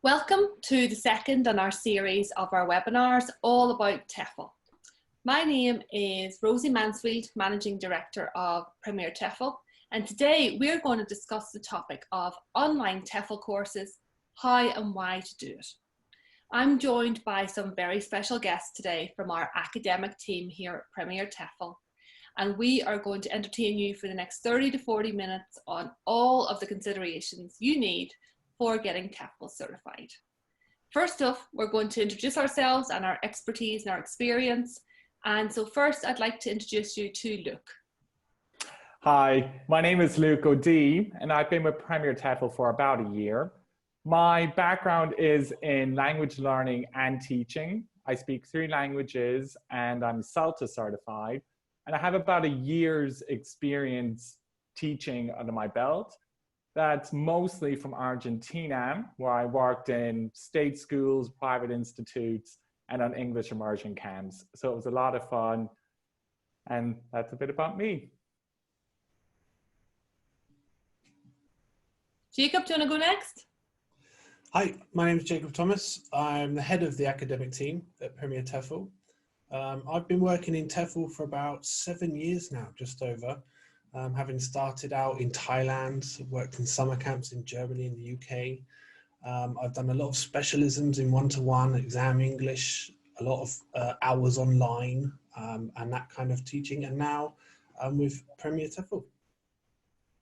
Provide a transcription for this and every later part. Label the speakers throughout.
Speaker 1: Welcome to the second in our series of our webinars all about TEFL. My name is Rosie Mansfield, Managing Director of Premier TEFL, and today we're going to discuss the topic of online TEFL courses, how and why to do it. I'm joined by some very special guests today from our academic team here at Premier TEFL, and we are going to entertain you for the next 30 to 40 minutes on all of the considerations you need for getting TEFL certified. First off, we're going to introduce ourselves and our expertise and our experience. And so first, I'd like to introduce you to Luke.
Speaker 2: Hi, my name is Luke O'Dea, and I've been with Premier TEFL for about a year. My background is in language learning and teaching. I speak 3 languages and I'm CELTA certified. And I have about a year's experience teaching under my belt. That's mostly from Argentina, where I worked in state schools, private institutes, and on English immersion camps. So it was a lot of fun. And that's a bit about me.
Speaker 1: Jacob, do you want to go next?
Speaker 3: Hi, my name is Jacob Thomas. I'm the head of the academic team at Premier TEFL. I've been working in TEFL for about 7 years now, just over. Having started out in Thailand, worked in summer camps in Germany and the UK. I've done a lot of specialisms in one-to-one, exam English, a lot of hours online and that kind of teaching. And now I'm with Premier TEFL.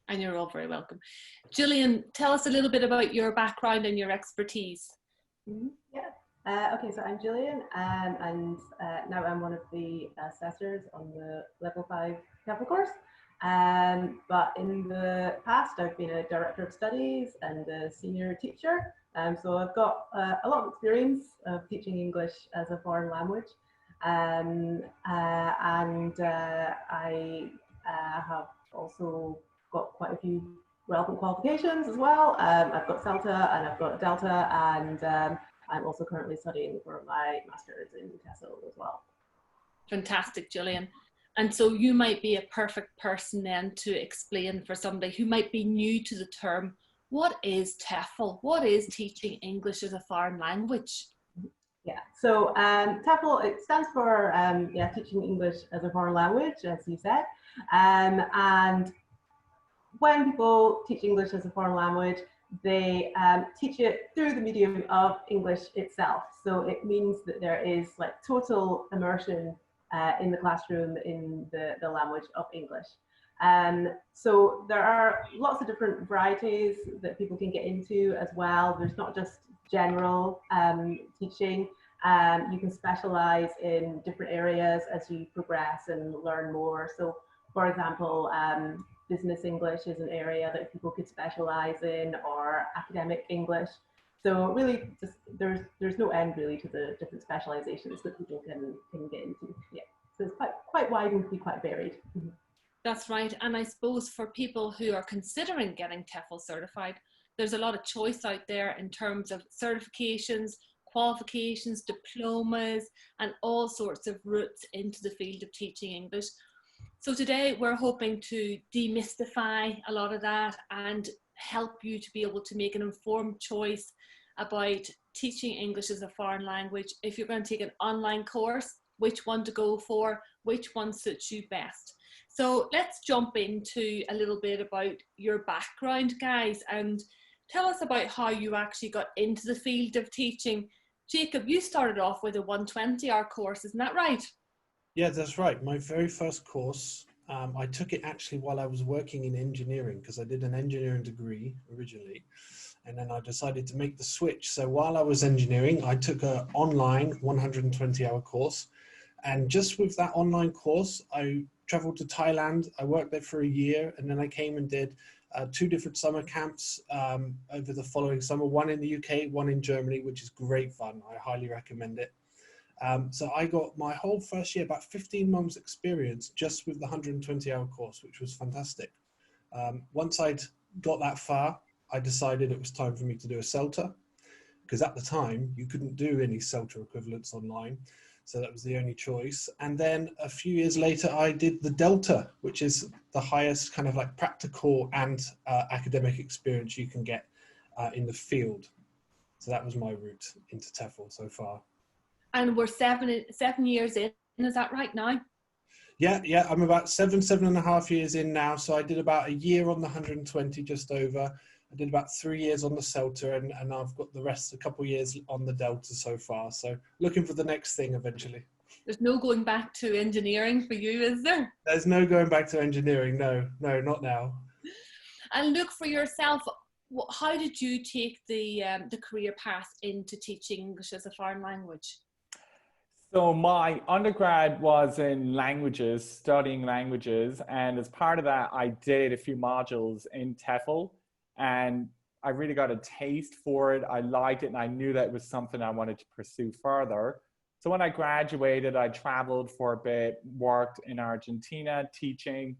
Speaker 1: And you're all very welcome. Gillian, tell us a little bit about your background and your expertise.
Speaker 4: Okay, so I'm Gillian and now I'm one of the assessors on the level 5 TEFL course. But in the past, I've been a director of studies and a senior teacher. So I've got a lot of experience of teaching English as a foreign language. I have also got quite a few relevant qualifications as well. I've got CELTA and I've got Delta, and I'm also currently studying for my master's in TESOL as well.
Speaker 1: Fantastic, Gillian. And so you might be a perfect person then to explain for somebody who might be new to the term, what is TEFL? What is teaching English as a foreign language?
Speaker 4: Yeah, so TEFL, it stands for teaching English as a foreign language, as you said. And when people teach English as a foreign language, they teach it through the medium of English itself. So it means that there is like total immersion in the classroom in the language of English. So there are lots of different varieties that people can get into as well. There's not just general teaching. You can specialize in different areas as you progress and learn more. So for example, business English is an area that people could specialize in, or academic English. So really, just there's no end really to the different specializations that people can get into. Yeah, so it's quite wide and can be quite varied.
Speaker 1: That's right. And I suppose for people who are considering getting TEFL certified, there's a lot of choice out there in terms of certifications, qualifications, diplomas, and all sorts of routes into the field of teaching English. So today we're hoping to demystify a lot of that and help you to be able to make an informed choice about teaching English as a foreign language. If you're going to take an online course, which one to go for, which one suits you best. So let's jump into a little bit about your background, guys, and tell us about how you actually got into the field of teaching. Jacob, you started off with a 120-hour course, isn't that right?
Speaker 3: Yeah, that's right. My very first course, I took it actually while I was working in engineering, because I did an engineering degree originally, and then I decided to make the switch. So while I was engineering, I took an online 120-hour course, and just with that online course, I traveled to Thailand. I worked there for a year, and then I came and did 2 different summer camps over the following summer, one in the UK, one in Germany, which is great fun. I highly recommend it. So I got my whole first year, about 15 months experience just with the 120-hour course, which was fantastic. Once I'd got that far, I decided it was time for me to do a CELTA, because at the time you couldn't do any CELTA equivalents online. So that was the only choice. And then a few years later, I did the Delta, which is the highest kind of like practical and academic experience you can get in the field. So that was my route into TEFL so far.
Speaker 1: And we're 7 years in, is that right now?
Speaker 3: Yeah, I'm about 7.5 years in now. So I did about a year on the 120, just over. I did about 3 years on the Celta, and I've got the rest, a couple of years on the Delta so far. So looking for the next thing eventually.
Speaker 1: There's no going back to engineering for you, is there?
Speaker 3: There's no going back to engineering. No, not now.
Speaker 1: And look, for yourself, how did you take the career path into teaching English as a foreign language?
Speaker 2: So my undergrad was in languages, studying languages. And as part of that, I did a few modules in TEFL, and I really got a taste for it. I liked it, and I knew that it was something I wanted to pursue further. So when I graduated, I traveled for a bit, worked in Argentina teaching,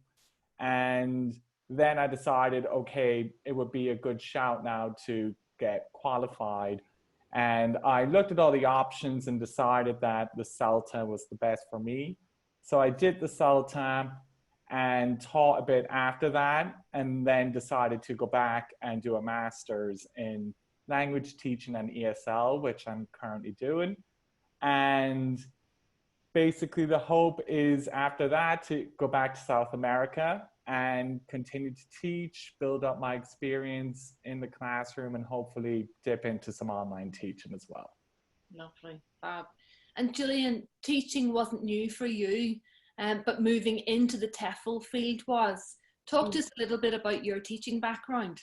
Speaker 2: and then I decided, okay, it would be a good shout now to get qualified. And I looked at all the options and decided that the CELTA was the best for me. So I did the CELTA and taught a bit after that, and then decided to go back and do a master's in language teaching and ESL, which I'm currently doing. And basically the hope is after that to go back to South America and continue to teach, build up my experience in the classroom, and hopefully dip into some online teaching as well.
Speaker 1: Lovely, fab. And Gillian, teaching wasn't new for you, but moving into the TEFL field was. Talk to us a little bit about your teaching background.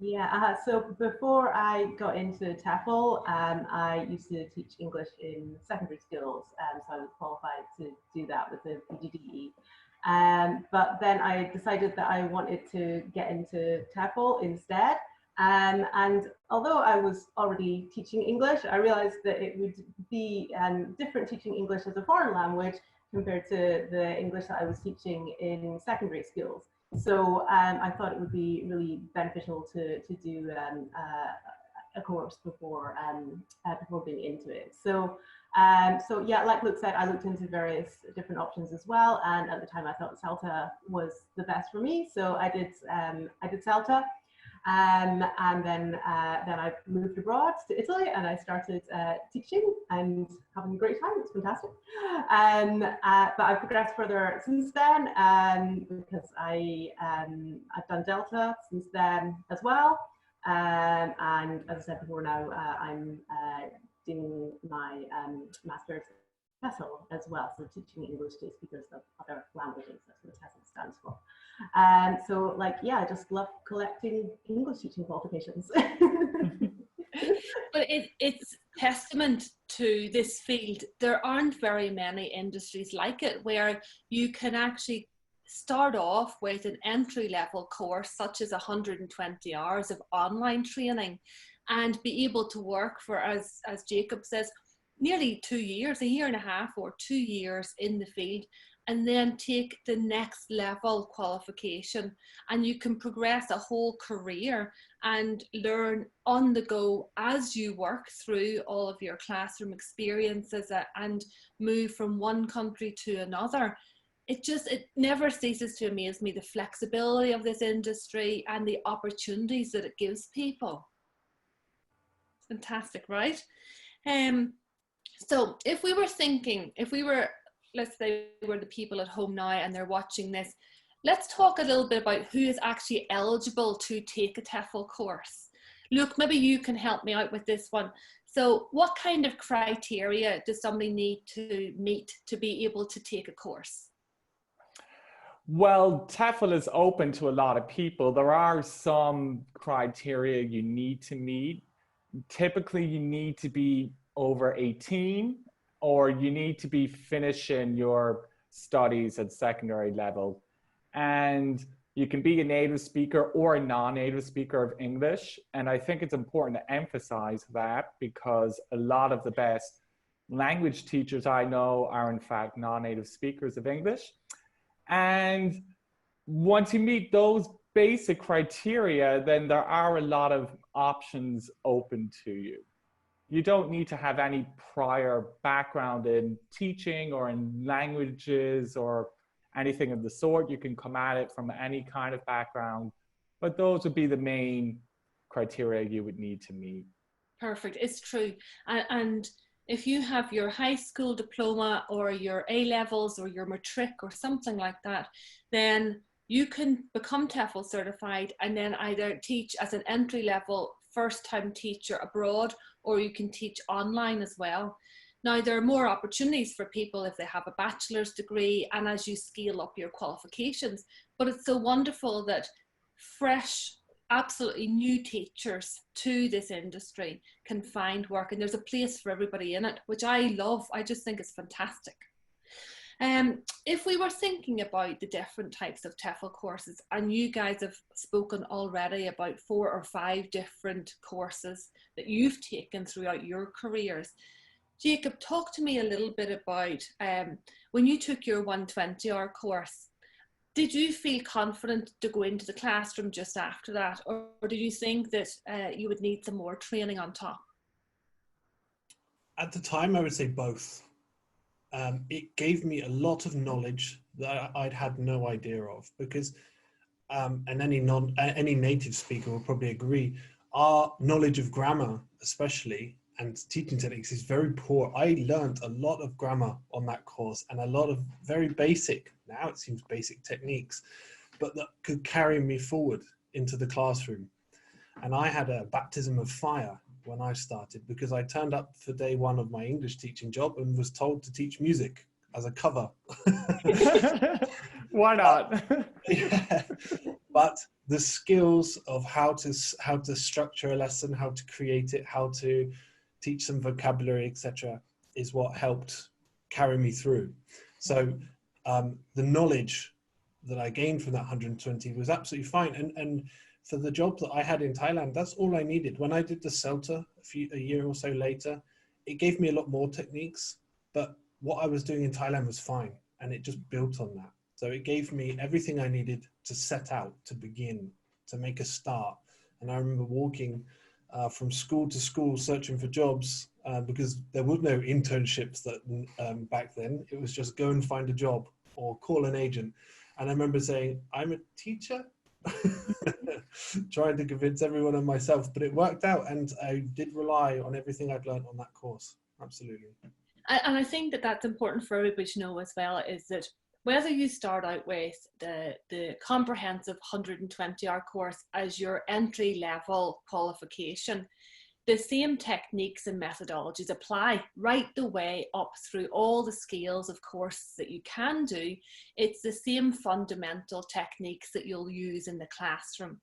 Speaker 4: Yeah, so before I got into TEFL, I used to teach English in secondary schools, so I was qualified to do that with the PGDE. But then I decided that I wanted to get into TEFL instead. And although I was already teaching English, I realized that it would be different teaching English as a foreign language compared to the English that I was teaching in secondary schools. So I thought it would be really beneficial to do a course before being into it. So yeah, like Luke said, I looked into various different options as well, and at the time I thought CELTA was the best for me. So I did CELTA, and then I moved abroad to Italy, and I started teaching and having a great time. It's fantastic. But I've progressed further since then, because I've done Delta since then as well. And as I said before, now I'm doing my master's TESL as well, so teaching English to speakers of other languages. That's what TESL stands for. So, like, yeah, I just love collecting English teaching qualifications.
Speaker 1: But it's testament to this field. There aren't very many industries like it where you can actually start off with an entry-level course such as 120 hours of online training and be able to work for, as Jacob says, nearly 2 years, a year and a half or 2 years in the field, and then take the next level qualification, and you can progress a whole career and learn on the go as you work through all of your classroom experiences and move from one country to another. It never ceases to amaze me, the flexibility of this industry and the opportunities that it gives people. It's fantastic, right? So if we were, let's say we're the people at home now and they're watching this, let's talk a little bit about who is actually eligible to take a TEFL course. Luke, maybe you can help me out with this one. So what kind of criteria does somebody need to meet to be able to take a course?
Speaker 2: Well, TEFL is open to a lot of people. There are some criteria you need to meet. Typically, you need to be over 18, or you need to be finishing your studies at secondary level. And you can be a native speaker or a non-native speaker of English. And I think it's important to emphasize that, because a lot of the best language teachers I know are in fact non-native speakers of English. And once you meet those basic criteria, then there are a lot of options open to you. You don't need to have any prior background in teaching or in languages or anything of the sort. You can come at it from any kind of background, but those would be the main criteria you would need to meet.
Speaker 1: Perfect. It's true. And if you have your high school diploma or your A levels or your matric or something like that, then you can become TEFL certified and then either teach as an entry level first time teacher abroad, or you can teach online as well. Now, there are more opportunities for people if they have a bachelor's degree and as you scale up your qualifications. But it's so wonderful that fresh, absolutely new teachers to this industry can find work, and there's a place for everybody in it, which I love. I just think it's fantastic. If we were thinking about the different types of TEFL courses, and you guys have spoken already about 4 or 5 different courses that you've taken throughout your careers, Jacob, talk to me a little bit about when you took your 120-hour course, did you feel confident to go into the classroom just after that, or did you think that you would need some more training on top?
Speaker 3: At the time, I would say both. It gave me a lot of knowledge that I'd had no idea of, because, and any native speaker will probably agree, our knowledge of grammar, especially, and teaching techniques is very poor. I learned a lot of grammar on that course and a lot of very basic, now it seems basic techniques, but that could carry me forward into the classroom. And I had a baptism of fire when I started, because I turned up for day 1 of my English teaching job and was told to teach music as a cover.
Speaker 2: Why not?
Speaker 3: Yeah. But the skills of how to structure a lesson, how to create it, how to teach some vocabulary, etc., is what helped carry me through. So the knowledge that I gained from that 120 was absolutely fine. And for the job that I had in Thailand, that's all I needed. When I did the CELTA a year or so later, it gave me a lot more techniques, but what I was doing in Thailand was fine, and it just built on that. So it gave me everything I needed to set out, to begin, to make a start. And I remember walking from school to school searching for jobs, because there were no internships that back then. It was just go and find a job or call an agent. And I remember saying, I'm a teacher, trying to convince everyone and myself, but it worked out, and I did rely on everything I'd learned on that course. Absolutely.
Speaker 1: And I think that that's important for everybody to know as well, is that whether you start out with the comprehensive 120-hour course as your entry level qualification, the same techniques and methodologies apply right the way up through all the scales of courses that you can do. It's the same fundamental techniques that you'll use in the classroom.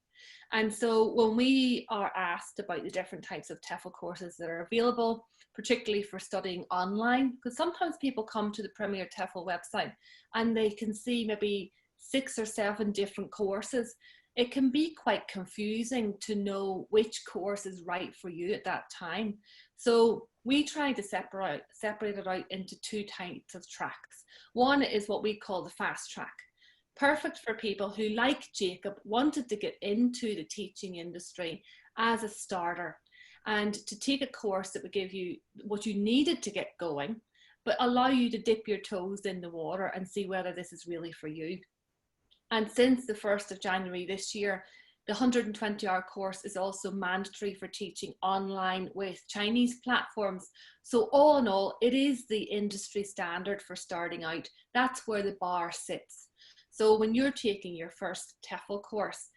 Speaker 1: And so when we are asked about the different types of TEFL courses that are available, particularly for studying online, because sometimes people come to the Premier TEFL website and they can see maybe 6 or 7 different courses. It can be quite confusing to know which course is right for you at that time. So we try to separate it out into 2 types of tracks. One is what we call the fast track. Perfect for people who, like Jacob, wanted to get into the teaching industry as a starter and to take a course that would give you what you needed to get going, but allow you to dip your toes in the water and see whether this is really for you. And since the 1st of January this year, the 120-hour course is also mandatory for teaching online with Chinese platforms. So all in all, it is the industry standard for starting out. That's where the bar sits. So when you're taking your first TEFL course,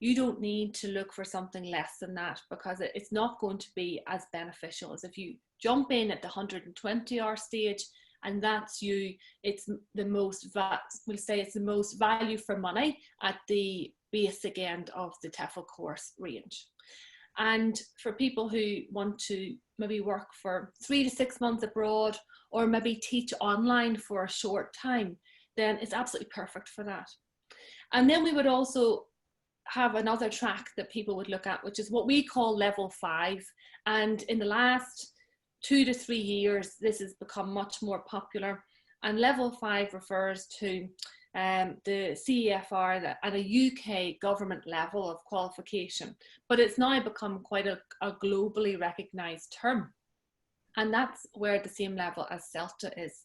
Speaker 1: you don't need to look for something less than that, because it's not going to be as beneficial as if you jump in at the 120-hour stage and that's you. It's the most, we'll say it's the most value for money at the basic end of the TEFL course range. And for people who want to maybe work for 3 to 6 months abroad, or maybe teach online for a short time, then it's absolutely perfect for that. And then we would also have another track that people would look at, which is what we call level 5. And in the last 2 to 3 years, this has become much more popular. And level 5 refers to the CEFR at a UK government level of qualification, but it's now become quite a globally recognised term. And that's where the same level as CELTA is.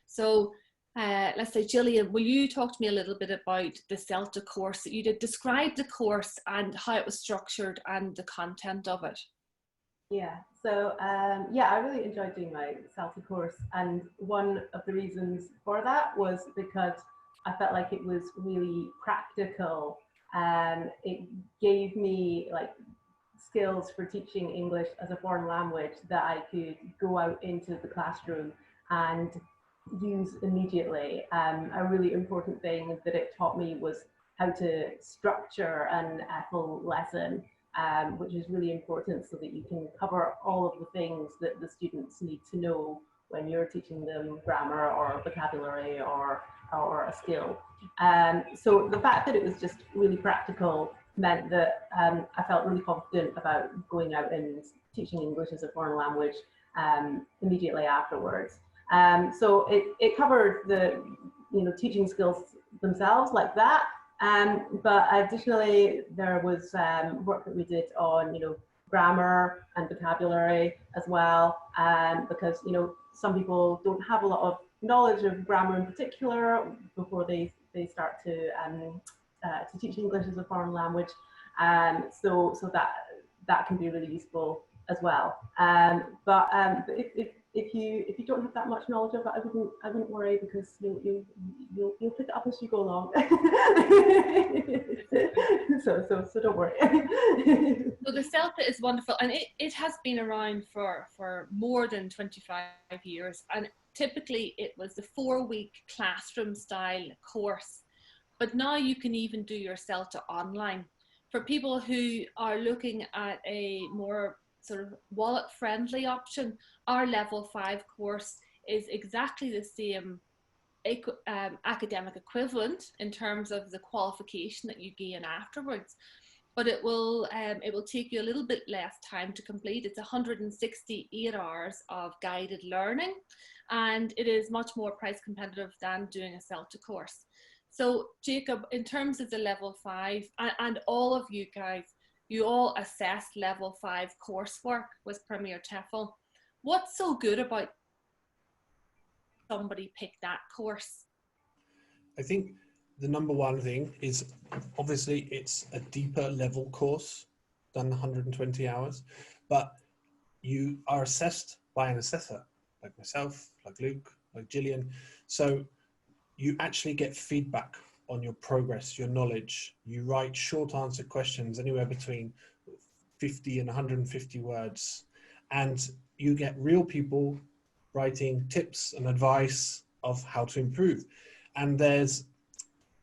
Speaker 1: So let's say, Gillian, will you talk to me a little bit about the CELTA course that you did? Describe the course and how it was structured and the content of it.
Speaker 4: Yeah, so yeah, I really enjoyed doing my CELTA course, and one of the reasons for that was because I felt like it was really practical. It gave me like skills for teaching English as a foreign language that I could go out into the classroom and use immediately. A really important thing that it taught me was how to structure an TEFL lesson, which is really important so that you can cover all of the things that the students need to know when you're teaching them grammar or vocabulary or a skill. So the fact that it was just really practical meant that I felt really confident about going out and teaching English as a foreign language immediately afterwards. So it covered the teaching skills themselves like that. But additionally, there was work that we did on grammar and vocabulary as well, because some people don't have a lot of knowledge of grammar in particular before they start to teach English as a foreign language, so that can be really useful as well. But if you don't have that much knowledge of it, I wouldn't worry, because you'll pick it up as you go along. so don't worry.
Speaker 1: So the CELTA is wonderful, and it has been around for more than 25 years, and typically it was the 4-week classroom style course, but now you can even do your CELTA online. For people who are looking at a more sort of wallet friendly option, our level 5 course is exactly the same academic equivalent in terms of the qualification that you gain afterwards, but it will take you a little bit less time to complete. It's 168 hours of guided learning, and it is much more price competitive than doing a CELTA course. So Jacob, in terms of the level 5, and all of you guys, you all assess level 5 coursework with Premier TEFL. What's so good about somebody pick that course?
Speaker 3: I think the number one thing is, obviously it's a deeper level course than 120 hours, but you are assessed by an assessor, like myself, like Luke, like Gillian. So you actually get feedback on your progress, your knowledge. You write short answer questions, anywhere between 50 and 150 words. And you get real people writing tips and advice of how to improve. And there's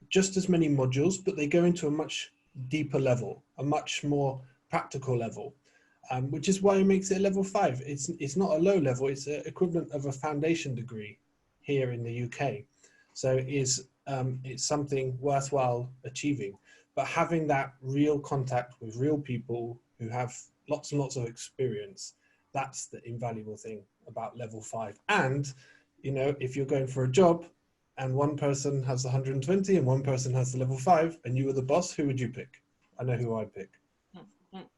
Speaker 3: just as many modules, but they go into a much deeper level, a much more practical level, which is why it makes it a level 5. It's not a low level, it's the equivalent of a foundation degree here in the UK. So it's something worthwhile achieving. But having that real contact with real people who have lots and lots of experience, that's the invaluable thing about level 5. And, if you're going for a job and one person has 120 and one person has the level 5 and you were the boss, who would you pick? I know who I'd pick.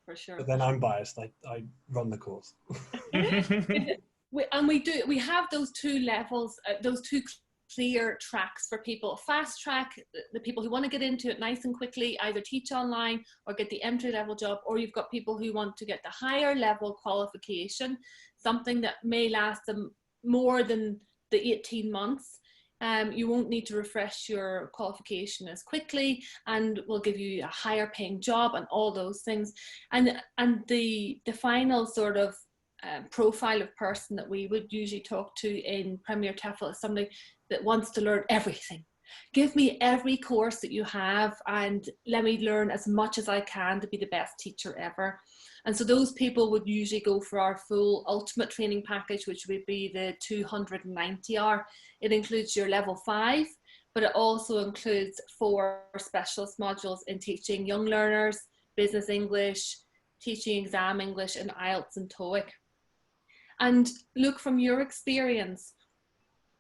Speaker 1: For sure.
Speaker 3: But then I'm biased. I run the course.
Speaker 1: We have those two levels, those two clear tracks for people. Fast track, the people who want to get into it nice and quickly, either teach online or get the entry level job, or you've got people who want to get the higher level qualification, something that may last them more than the 18 months. You won't need to refresh your qualification as quickly, and will give you a higher paying job and all those things. And the final sort of profile of person that we would usually talk to in Premier TEFL is somebody that wants to learn everything. Give me every course that you have and let me learn as much as I can to be the best teacher ever. And so those people would usually go for our full ultimate training package, which would be the 290 hour. It includes your level 5, but it also includes 4 specialist modules in teaching young learners, business English, teaching exam English, and IELTS and TOEIC. And look, from your experience,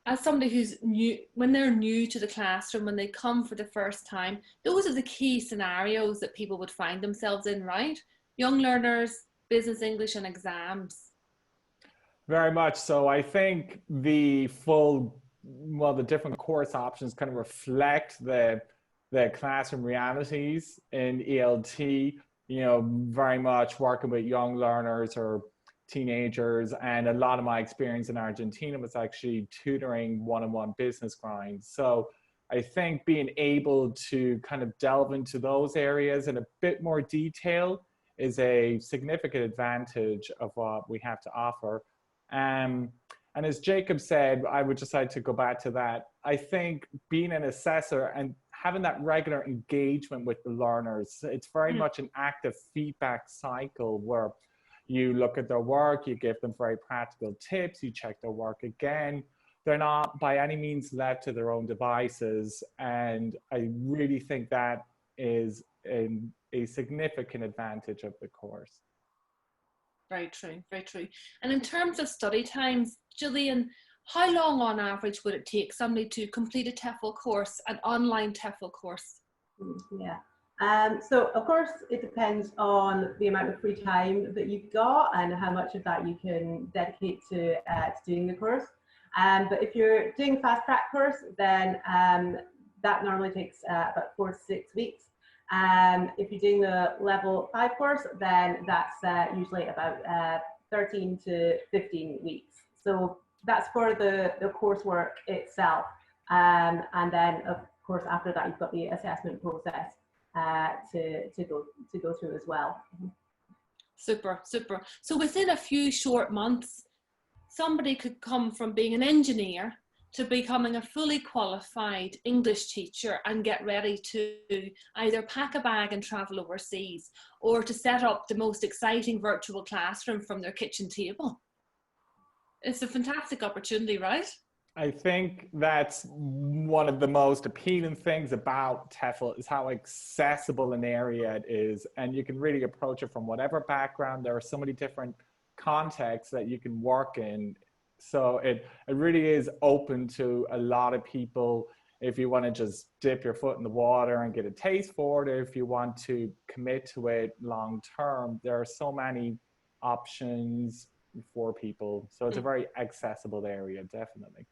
Speaker 1: as somebody who's new, when they're new to the classroom, when they come for the first time, those are the key scenarios that people would find themselves in, right? Young learners, business English, and exams.
Speaker 2: Very much so. I think the different course options kind of reflect the classroom realities in ELT, very much working with young learners or teenagers, and a lot of my experience in Argentina was actually tutoring one-on-one business grinds. So I think being able to kind of delve into those areas in a bit more detail is a significant advantage of what we have to offer. And as Jacob said, I would just like to go back to that. I think being an assessor and having that regular engagement with the learners, it's very much an active feedback cycle where you look at their work, you give them very practical tips, you check their work again. They're not by any means left to their own devices. And I really think that is a significant advantage of the course.
Speaker 1: Very true, very true. And in terms of study times, Gillian, how long on average would it take somebody to complete a TEFL course, an online TEFL course?
Speaker 4: Yeah. So of course it depends on the amount of free time that you've got and how much of that you can dedicate to doing the course. But if you're doing a fast track course, then that normally takes about 4 to 6 weeks. If you're doing the level 5 course, then that's usually about 13 to 15 weeks. So that's for the coursework itself. And then of course after that you've got the assessment process to go through as well.
Speaker 1: Super, super. So within a few short months, somebody could come from being an engineer to becoming a fully qualified English teacher and get ready to either pack a bag and travel overseas, or to set up the most exciting virtual classroom from their kitchen table. It's a fantastic opportunity, right?
Speaker 2: I think that's one of the most appealing things about TEFL is how accessible an area it is. And you can really approach it from whatever background. There are so many different contexts that you can work in. So it really is open to a lot of people. If you want to just dip your foot in the water and get a taste for it, or if you want to commit to it long term, there are so many options for people. So it's a very accessible area, definitely.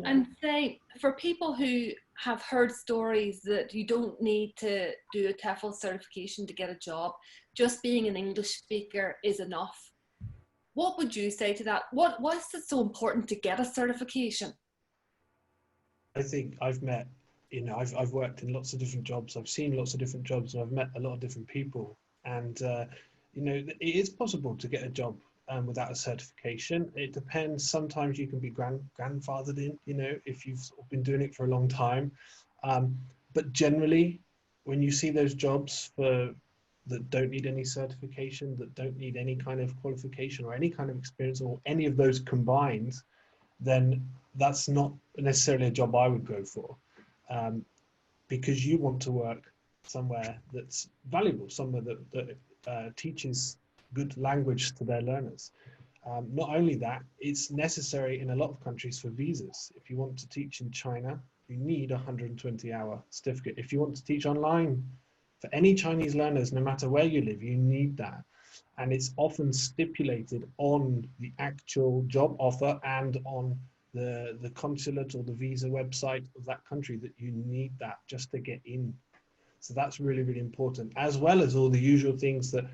Speaker 1: And say, for people who have heard stories that you don't need to do a TEFL certification to get a job, just being an English speaker is enough. What would you say to that? Why is it so important to get a certification?
Speaker 3: I think I've met, I've worked in lots of different jobs. I've seen lots of different jobs, and I've met a lot of different people. And, it is possible to get a job without a certification. It depends. Sometimes you can be grandfathered in, if you've been doing it for a long time. But generally, when you see those jobs that don't need any certification, that don't need any kind of qualification or any kind of experience or any of those combined, then that's not necessarily a job I would go for, because you want to work somewhere that's valuable, somewhere that teaches good language to their learners. Not only that, it's necessary in a lot of countries for visas. If you want to teach in China, you need a 120-hour certificate. If you want to teach online for any Chinese learners, no matter where you live, you need that. And it's often stipulated on the actual job offer and on the consulate or the visa website of that country that you need that just to get in. So that's really, really important, as well as all the usual things that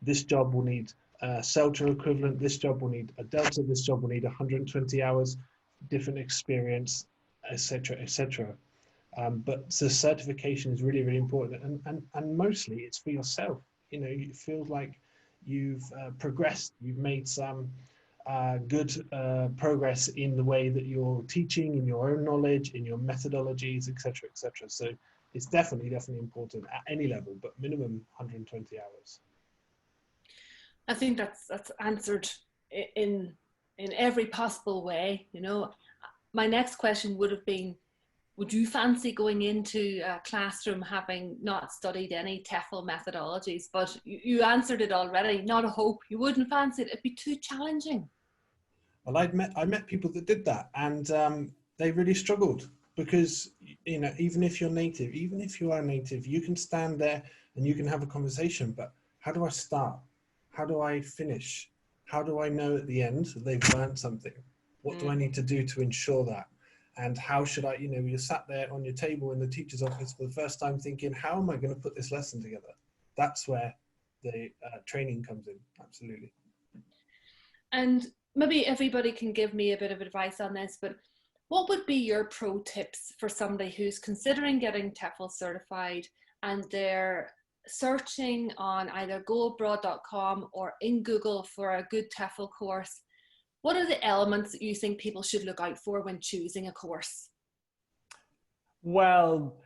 Speaker 3: this job will need CELTA equivalent, this job will need a Delta, this job will need 120 hours, different experience, etc., etc. But the certification is really, really important, and mostly it's for yourself. You feel like you've progressed, you've made some good progress in the way that you're teaching, in your own knowledge, in your methodologies, etc., etc. So it's definitely important at any level, but minimum 120 hours.
Speaker 1: I think that's answered in every possible way. My next question would have been, would you fancy going into a classroom having not studied any TEFL methodologies? But you answered it already. Not a hope. You wouldn't fancy it. It'd be too challenging.
Speaker 3: Well, I met people that did that, and they really struggled, because even if you're native, even if you are native, you can stand there and you can have a conversation. But how do I start? How do I finish? How do I know at the end that they've learned something? What do I need to do to ensure that? And how should I, you're sat there on your table in the teacher's office for the first time thinking, how am I going to put this lesson together? That's where the training comes in. Absolutely.
Speaker 1: And maybe everybody can give me a bit of advice on this, but what would be your pro tips for somebody who's considering getting TEFL certified and they're searching on either goabroad.com or in Google for a good TEFL course? What are the elements that you think people should look out for when choosing a course?
Speaker 2: Well,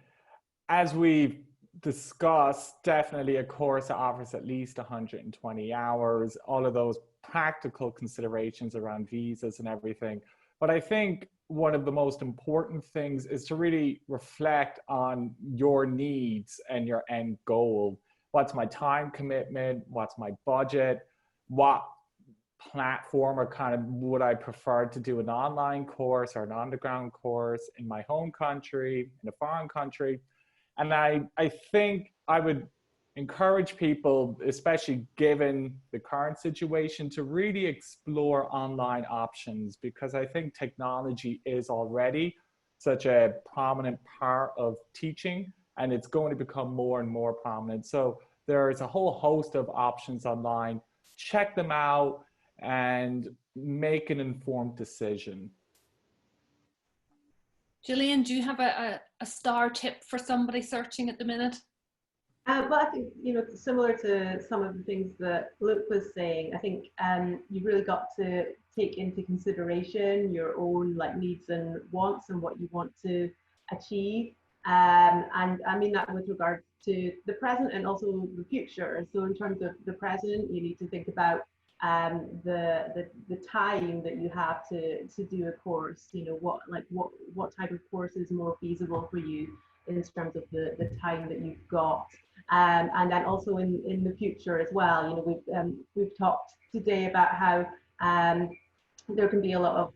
Speaker 2: as we've discussed, definitely a course that offers at least 120 hours, all of those practical considerations around visas and everything. But I think one of the most important things is to really reflect on your needs and your end goal. What's my time commitment? What's my budget? What platform or kind of would I prefer to do an online course or an underground course in my home country, in a foreign country? And I think I would encourage people, especially given the current situation, to really explore online options, because I think technology is already such a prominent part of teaching, and it's going to become more and more prominent. So there is a whole host of options online. Check them out and make an informed decision.
Speaker 1: Gillian, do you have a star tip for somebody searching at the minute?
Speaker 4: Well, I think, similar to some of the things that Luke was saying, I think you've really got to take into consideration your own needs and wants and what you want to achieve. And I mean that with regards to the present and also the future. So in terms of the present, you need to think about the time that you have to do a course. What type of course is more feasible for you in terms of the time that you've got, and then also in the future as well. We've talked today about how there can be a lot of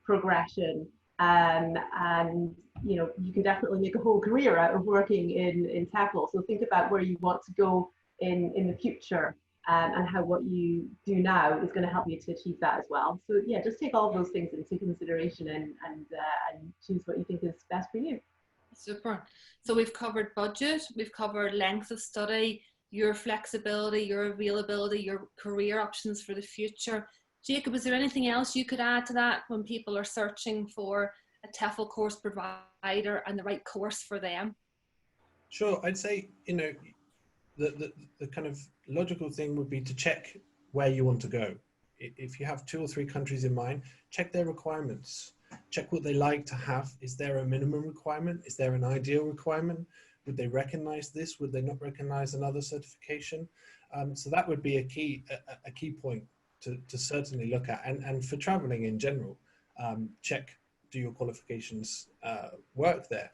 Speaker 4: progression, and you can definitely make a whole career out of working in TEFL. So think about where you want to go in the future. And how what you do now is going to help you to achieve that as well. So yeah, just take all of those things into consideration and choose what you think is best for you.
Speaker 1: Super. So we've covered budget, we've covered length of study, your flexibility, your availability, your career options for the future. Jacob, is there anything else you could add to that when people are searching for a TEFL course provider and the right course for them?
Speaker 3: Sure. I'd say, the kind of logical thing would be to check where you want to go. If you have 2 or 3 countries in mind, check their requirements. Check what they like to have. Is there a minimum requirement? Is there an ideal requirement? Would they recognize this? Would they not recognize another certification? So that would be a key point to certainly look at. And for traveling in general, check, do your qualifications work there?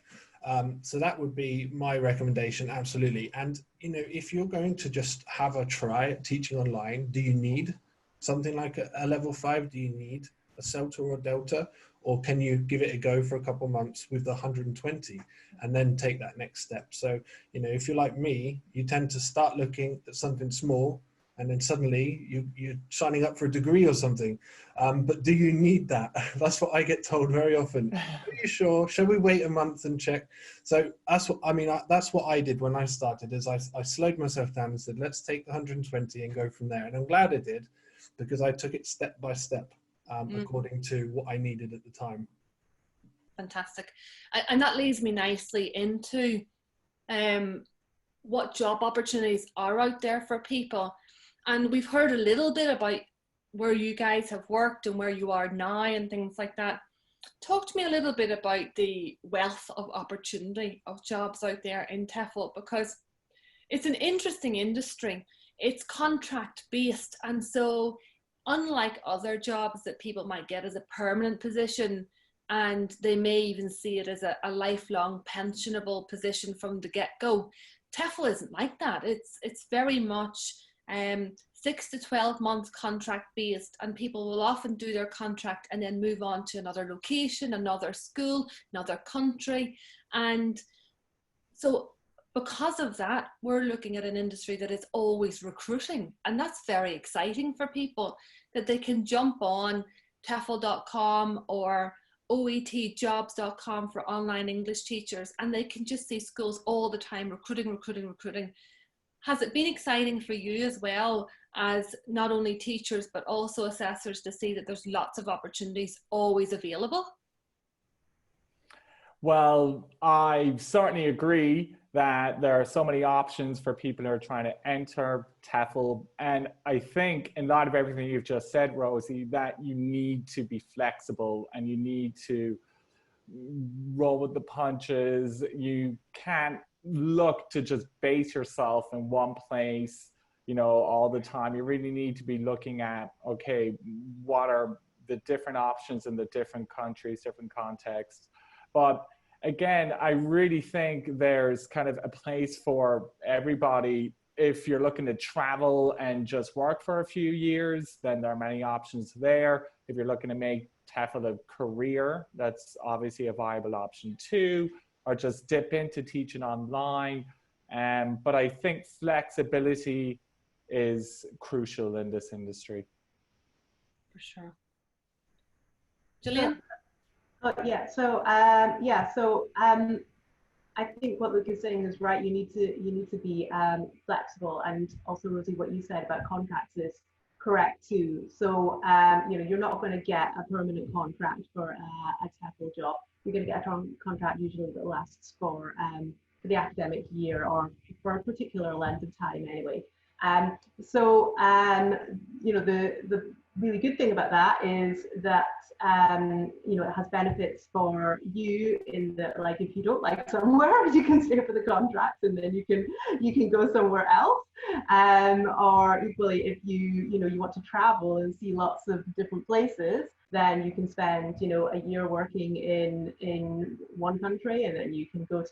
Speaker 3: So that would be my recommendation, absolutely. And, if you're going to just have a try at teaching online, do you need something like a level 5? Do you need a CELTA or a Delta? Or can you give it a go for a couple of months with the 120 and then take that next step? So, if you're like me, you tend to start looking at something small, and then suddenly you're signing up for a degree or something. But do you need that? That's what I get told very often. Are you sure? Shall we wait a month and check? So that's what I did when I started, is I slowed myself down and said, let's take the 120 and go from there. And I'm glad I did, because I took it step by step, according to what I needed at the time.
Speaker 1: Fantastic. And that leads me nicely into what job opportunities are out there for people. And we've heard a little bit about where you guys have worked and where you are now and things like that. Talk to me a little bit about the wealth of opportunity of jobs out there in TEFL, because it's an interesting industry. It's contract based, and so unlike other jobs that people might get as a permanent position, and they may even see it as a lifelong pensionable position from the get-go, TEFL isn't like that. It's very much 6 to 12 month contract based, and people will often do their contract and then move on to another location, another school, another country. And so because of that, we're looking at an industry that is always recruiting, and that's very exciting for people, that they can jump on TEFL.com or oetjobs.com for online English teachers, and they can just see schools all the time recruiting. Has it been exciting for you as well as not only teachers but also assessors to see that there's lots of opportunities always available?
Speaker 2: Well, I certainly agree that there are so many options for people who are trying to enter TEFL. And I think in light of everything you've just said, Rosie, that you need to be flexible and you need to roll with the punches. You can't look to just base yourself in one place, you know, all the time. You really need to be looking at, okay, what are the different options in the different countries, different contexts. But again, I really think there's kind of a place for everybody. If you're looking to travel and just work for a few years, then there are many options there. If you're looking to make TEFL a career, that's obviously a viable option too, or just dip into teaching online. But I think flexibility is crucial in this industry.
Speaker 1: For sure. Gillian?
Speaker 4: Yeah, so I think what Luke is saying is right. You need to be flexible, and also Rosie, what you said about contracts is correct too. So you know, you're not going to get a permanent contract for a TEFL job. You're going to get a contract usually that lasts for the academic year or for a particular length of time anyway. You know, the really good thing about that is that you know, it has benefits for you in that, like, if you don't like somewhere, you can stay for the contract and then you can go somewhere else. Or equally, if you know, you want to travel and see lots of different places, then you can spend, you know, a year working in one country, and then you can go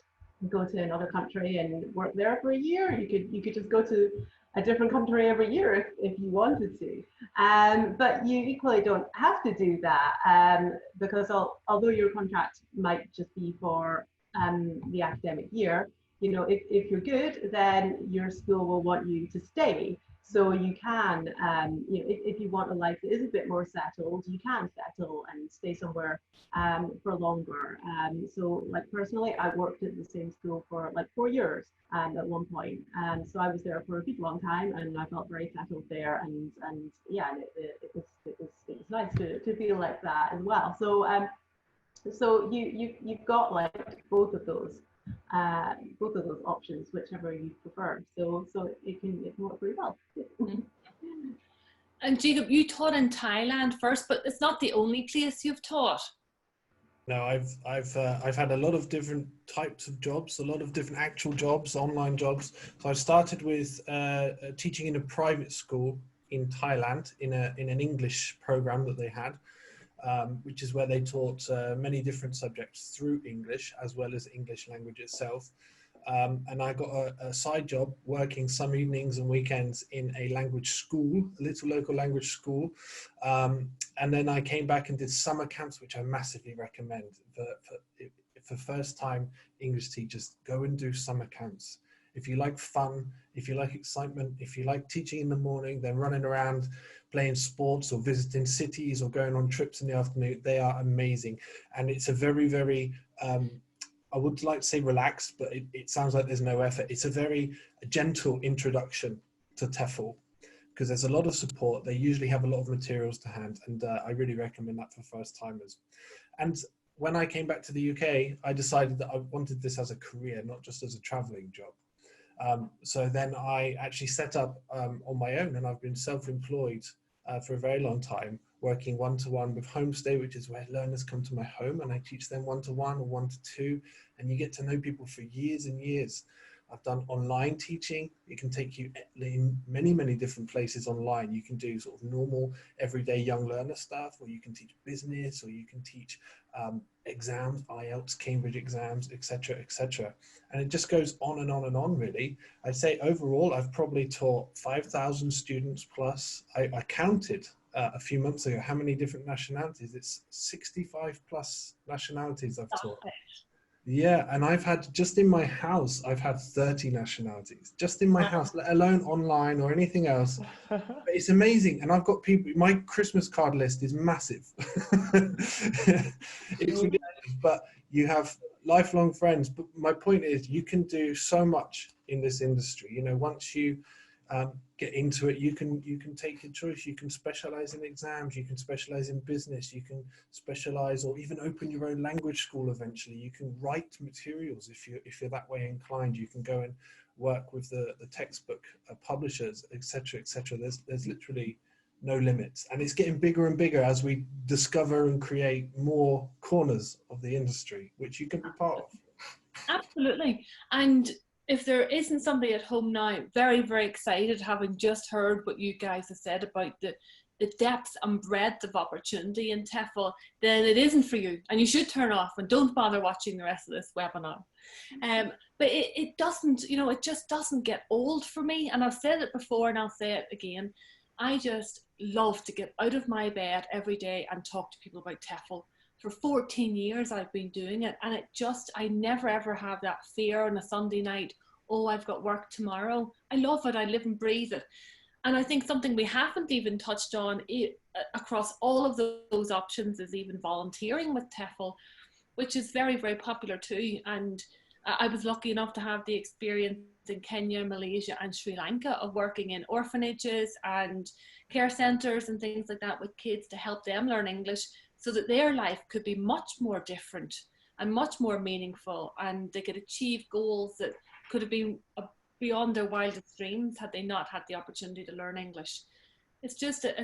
Speaker 4: to another country and work there for a year. You could just go to a different country every year if you wanted to. But you equally don't have to do that, because although your contract might just be for the academic year, you know, if you're good, then your school will want you to stay. So you can, you know, if you want a life that is a bit more settled, you can settle and stay somewhere for longer. So, like, personally, I worked at the same school for like 4 years at one point. So I was there for a good long time, and I felt very settled there. And yeah, it was nice to feel like that as well. So so you've got like both of those options, whichever you prefer. So it can work pretty well.
Speaker 1: And Jacob, you taught in Thailand first, but it's not the only place you've taught.
Speaker 3: No, I've had a lot of different types of jobs, a lot of different actual jobs, online jobs. So I started with teaching in a private school in Thailand in an English program that they had, which is where they taught many different subjects through English as well as English language itself. And I got a side job working some evenings and weekends in a language school, a little local language school. And then I came back and did summer camps, which I massively recommend for first-time English teachers. Go and do summer camps. If you like fun, if you like excitement, if you like teaching in the morning, then running around playing sports or visiting cities or going on trips in the afternoon, they are amazing. And it's a very, very, I would like to say relaxed, but it sounds like there's no effort. It's a very gentle introduction to TEFL because there's a lot of support. They usually have a lot of materials to hand, and I really recommend that for first timers. And when I came back to the UK, I decided that I wanted this as a career, not just as a traveling job. So then I actually set up on my own, and I've been self-employed for a very long time, working one-to-one with Homestay, which is where learners come to my home and I teach them one-to-one or one-to-two, and you get to know people for years and years. I've done online teaching. It can take you in many, many different places online. You can do sort of normal, everyday young learner stuff, or you can teach business, or you can teach exams, IELTS, Cambridge exams, etc., etc. And it just goes on and on and on, really. I'd say overall, I've probably taught 5,000 students plus. I counted a few months ago how many different nationalities. It's 65 plus nationalities I've taught. Yeah, and I've had, just in my house, I've had 30 nationalities, just in my house, let alone online or anything else. But it's amazing. And I've got people, my Christmas card list is massive. It's amazing, but you have lifelong friends. But my point is, you can do so much in this industry. You know, once you get into it, you can take your choice. You can specialize in exams, you can specialize in business, you can specialize or even open your own language school eventually. You can write materials if you're that way inclined. You can go and work with the textbook publishers, etc., etc. There's literally no limits, and it's getting bigger and bigger as we discover and create more corners of the industry which you can be part of.
Speaker 1: Absolutely. And if there isn't somebody at home now very, very excited, having just heard what you guys have said about the depth and breadth of opportunity in TEFL, then it isn't for you, and you should turn off and don't bother watching the rest of this webinar. But it doesn't, you know, it just doesn't get old for me. And I've said it before and I'll say it again. I just love to get out of my bed every day and talk to people about TEFL. For 14 years I've been doing it, and I never ever have that fear on a Sunday night, oh, I've got work tomorrow. I love it, I live and breathe it. And I think something we haven't even touched on across all of those options is even volunteering with TEFL, which is very, very popular too. And I was lucky enough to have the experience in Kenya, Malaysia and Sri Lanka of working in orphanages and care centres and things like that with kids to help them learn English, so that their life could be much more different and much more meaningful, and they could achieve goals that could have been beyond their wildest dreams had they not had the opportunity to learn English. It's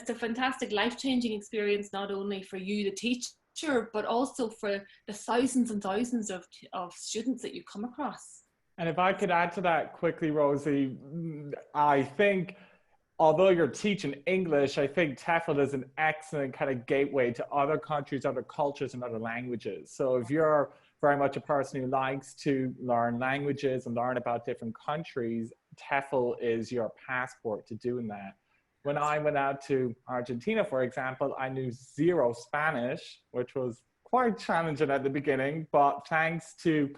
Speaker 1: a fantastic life-changing experience, not only for you, the teacher, but also for the thousands and thousands of students that you come across.
Speaker 2: And if I could add to that quickly, Rosie, I think although you're teaching English, I think TEFL is an excellent kind of gateway to other countries, other cultures, and other languages. So if you're very much a person who likes to learn languages and learn about different countries, TEFL is your passport to doing that. When I went out to Argentina, for example, I knew zero Spanish, which was quite challenging at the beginning, but thanks to,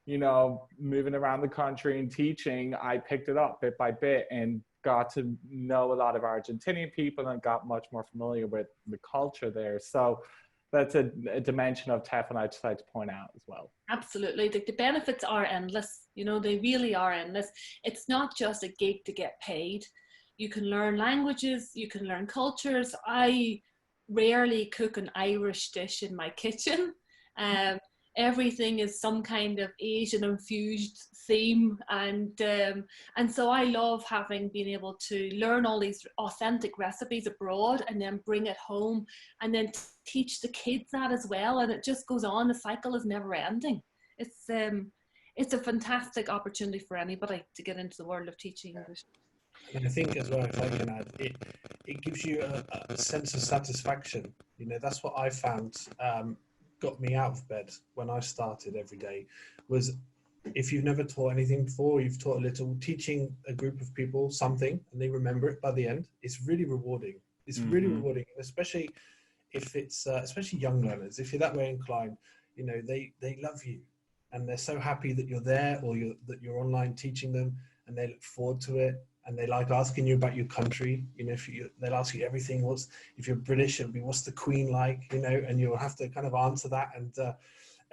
Speaker 2: you know, moving around the country and teaching, I picked it up bit by bit and got to know a lot of Argentinian people and got much more familiar with the culture there. So that's a dimension of TEFL I'd just like to point out as well.
Speaker 1: Absolutely. The benefits are endless. You know, they really are endless. It's not just a gig to get paid. You can learn languages, you can learn cultures. I rarely cook an Irish dish in my kitchen. Everything is some kind of Asian infused theme, and so I love been able to learn all these authentic recipes abroad and then bring it home and then teach the kids that as well, and it just goes on. The cycle is never ending. It's a fantastic opportunity for anybody to get into the world of teaching English.
Speaker 3: And I think as well, if I can add, it gives you a sense of satisfaction. You know, that's what I found got me out of bed when I started every day, was if you've never taught anything before, you've taught a little, teaching a group of people something and they remember it by the end, it's really rewarding. It's really rewarding, especially if it's, especially young learners, if you're that way inclined, you know, they love you and they're so happy that you're there, or that you're online teaching them, and they look forward to it. And they like asking you about your country. You know, they'll ask you everything. If you're British, it'll be, what's the Queen like? You know, and you'll have to kind of answer that. And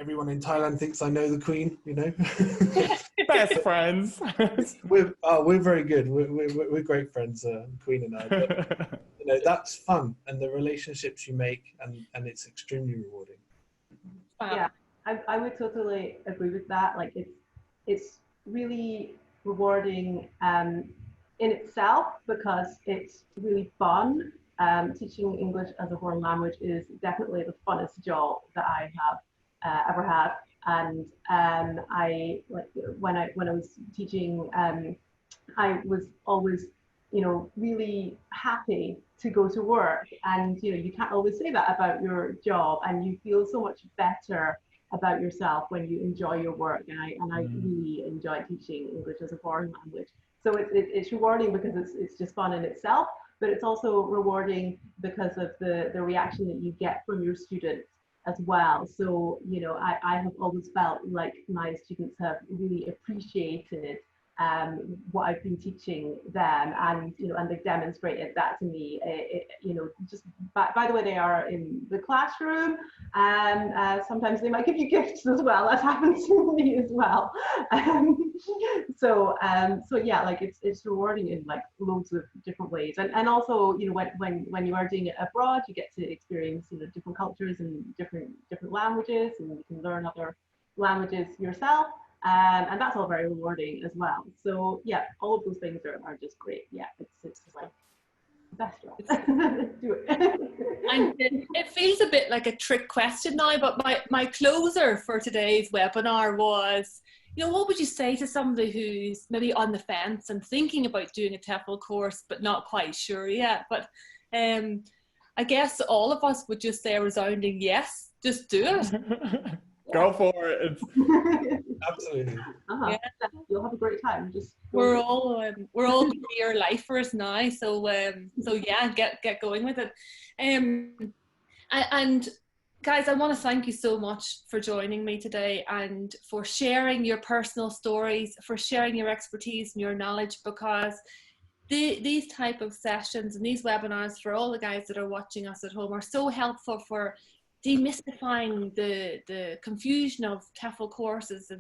Speaker 3: everyone in Thailand thinks I know the Queen. You know,
Speaker 2: best friends.
Speaker 3: we're very good. We're great friends, Queen and I. But, you know, that's fun, and the relationships you make, and it's extremely rewarding.
Speaker 4: Yeah, I would totally agree with that. Like it's really rewarding in itself, because it's really fun. Teaching English as a foreign language is definitely the funnest job that I have ever had. And I, like, when I was teaching, I was always, you know, really happy to go to work. And you know, you can't always say that about your job, and you feel so much better about yourself when you enjoy your work. And I really enjoy teaching English as a foreign language. So it's rewarding because it's just fun in itself, but it's also rewarding because of the reaction that you get from your students as well. So, you know, I have always felt like my students have really appreciated what I've been teaching them, and and they've demonstrated that to me. Just by the way they are in the classroom, and sometimes they might give you gifts as well. That happens to me as well. So yeah, like it's rewarding in like loads of different ways, and also when you are doing it abroad, you get to experience different cultures and different languages, and you can learn other languages yourself. And that's all very rewarding as well. So yeah, all of those things are just great. Yeah, it's like the best job. Do it.
Speaker 1: And it feels a bit like a trick question now, but my closer for today's webinar was, what would you say to somebody who's maybe on the fence and thinking about doing a TEFL course but not quite sure yet? But I guess all of us would just say a resounding yes, just do it.
Speaker 2: Go for it.
Speaker 3: Absolutely.
Speaker 4: Yeah. You'll have a great time. Just
Speaker 1: we're all career lifers now, so yeah, get going with it. And guys, I want to thank you so much for joining me today and for sharing your personal stories, for sharing your expertise and your knowledge, because these type of sessions and these webinars for all the guys that are watching us at home are so helpful for demystifying the confusion of TEFL courses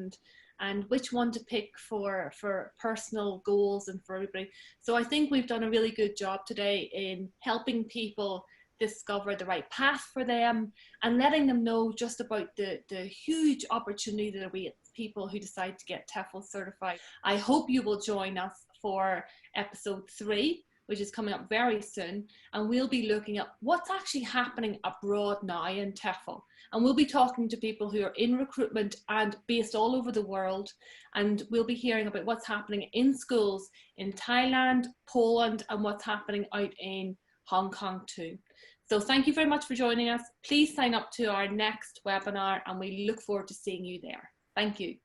Speaker 1: and which one to pick for personal goals and for everybody. So I think we've done a really good job today in helping people discover the right path for them and letting them know just about the huge opportunity that awaits people who decide to get TEFL certified. I hope you will join us for episode 3, which is coming up very soon, and we'll be looking at what's actually happening abroad now in TEFL. And we'll be talking to people who are in recruitment and based all over the world, and we'll be hearing about what's happening in schools in Thailand, Poland, and what's happening out in Hong Kong too. So thank you very much for joining us. Please sign up to our next webinar, and we look forward to seeing you there. Thank you.